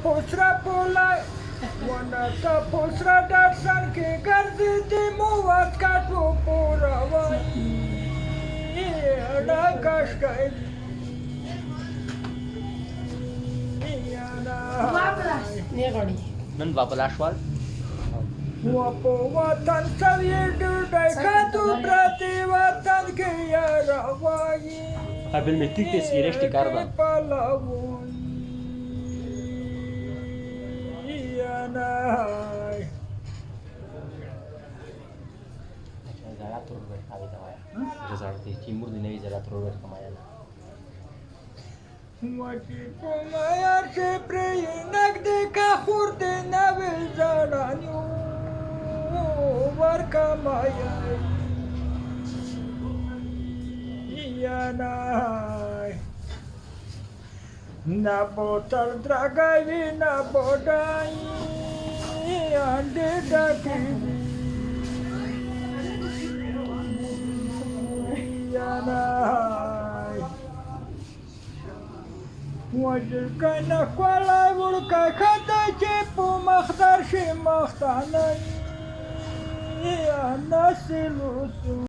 posra pola wana ta posra darsan ke gardi de muvat katu purava ada kashkai نن بابا شوال wapo watan savyedu dai katu prati watan ke yaravai قبل ما تكتس إيرشتي كاردا زرعت رو بخوابی دوایا زرعتی تیمور دنیوی زرعت رو بخوابی Mati pumayar se preynak de kahur de nave zaranyo varka maya iyanai na botal dragavi na bodai ande dakivi iyanai وجل كان كوالا وركا خدا جيبو مختار شي مختاني يا ناس لوسو